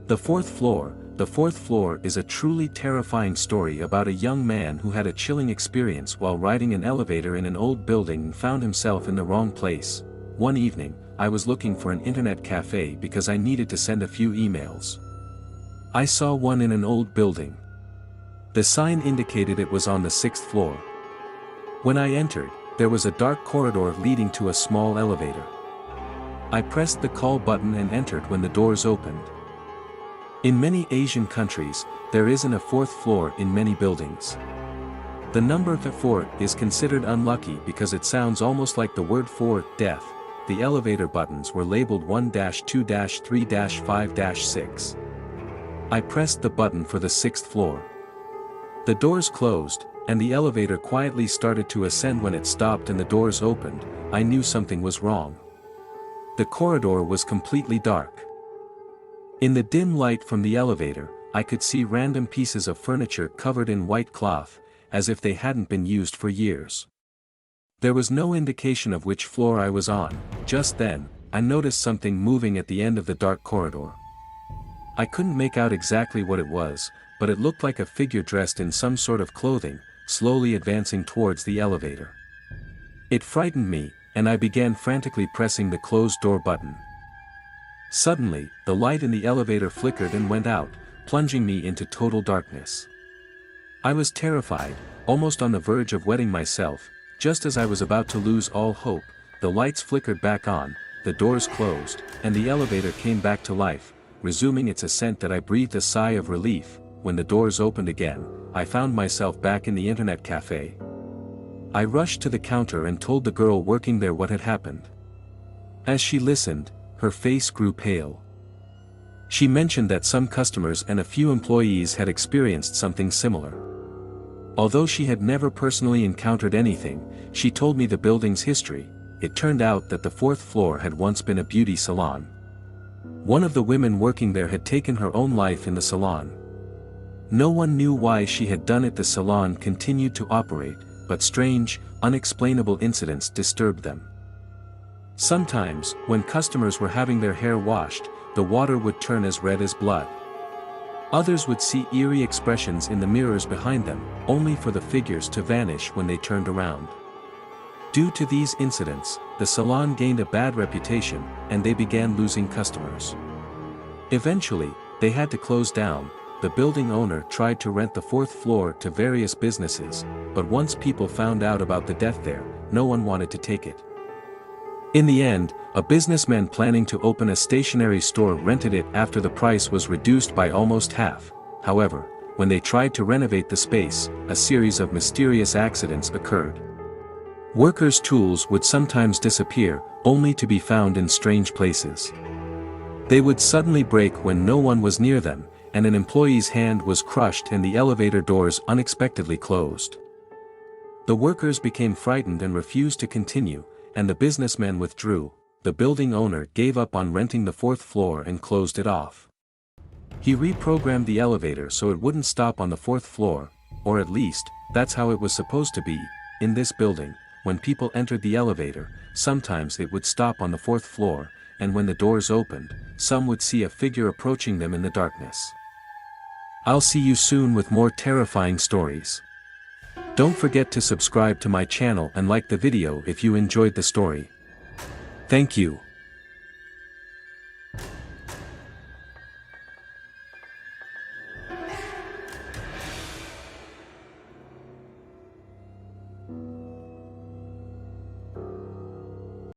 The fourth floor. The fourth floor is a truly terrifying story about a young man who had a chilling experience while riding an elevator in an old building and found himself in the wrong place. One evening, I was looking for an internet cafe because I needed to send a few emails. I saw one in an old building. The sign indicated it was on the 6th floor. When I entered, there was a dark corridor leading to a small elevator. I pressed the call button and entered when the doors opened. In many Asian countries, there isn't a fourth floor in many buildings. The number 4 is considered unlucky because it sounds almost like the word for death. The elevator buttons were labeled 1-2-3-5-6. I pressed the button for the 6th floor. The doors closed, and the elevator quietly started to ascend. When it stopped and the doors opened, I knew something was wrong. The corridor was completely dark. In the dim light from the elevator, I could see random pieces of furniture covered in white cloth, as if they hadn't been used for years. There was no indication of which floor I was on. Just then, I noticed something moving at the end of the dark corridor. I couldn't make out exactly what it was, but it looked like a figure dressed in some sort of clothing, slowly advancing towards the elevator. It frightened me, and I began frantically pressing the closed door button. Suddenly, the light in the elevator flickered and went out, plunging me into total darkness. I was terrified, almost on the verge of wetting myself. Just as I was about to lose all hope, the lights flickered back on, the doors closed, and the elevator came back to life, resuming its ascent. That I breathed a sigh of relief. When the doors opened again, I found myself back in the internet cafe. I rushed to the counter and told the girl working there what had happened. As she listened, her face grew pale. She mentioned that some customers and a few employees had experienced something similar. Although she had never personally encountered anything, she told me the building's history. It turned out that the 4th floor had once been a beauty salon. One of the women working there had taken her own life in the salon. No one knew why she had done it. The salon continued to operate, but strange, unexplainable incidents disturbed them. Sometimes, when customers were having their hair washed, the water would turn as red as blood. Others would see eerie expressions in the mirrors behind them, only for the figures to vanish when they turned around. Due to these incidents, the salon gained a bad reputation, and they began losing customers. Eventually, they had to close down. The building owner tried to rent the 4th floor to various businesses, but once people found out about the death there, no one wanted to take it. In the end, a businessman planning to open a stationery store rented it after the price was reduced by almost half. However, when they tried to renovate the space, a series of mysterious accidents occurred. Workers' tools would sometimes disappear, only to be found in strange places. They would suddenly break when no one was near them, and an employee's hand was crushed and the elevator doors unexpectedly closed. The workers became frightened and refused to continue, and the businessman withdrew. The building owner gave up on renting the 4th floor and closed it off. He reprogrammed the elevator so it wouldn't stop on the 4th floor, or at least, that's how it was supposed to be. In this building, when people entered the elevator, sometimes it would stop on the 4th floor, and when the doors opened, some would see a figure approaching them in the darkness. I'll see you soon with more terrifying stories. Don't forget to subscribe to my channel and like the video if you enjoyed the story. Thank you.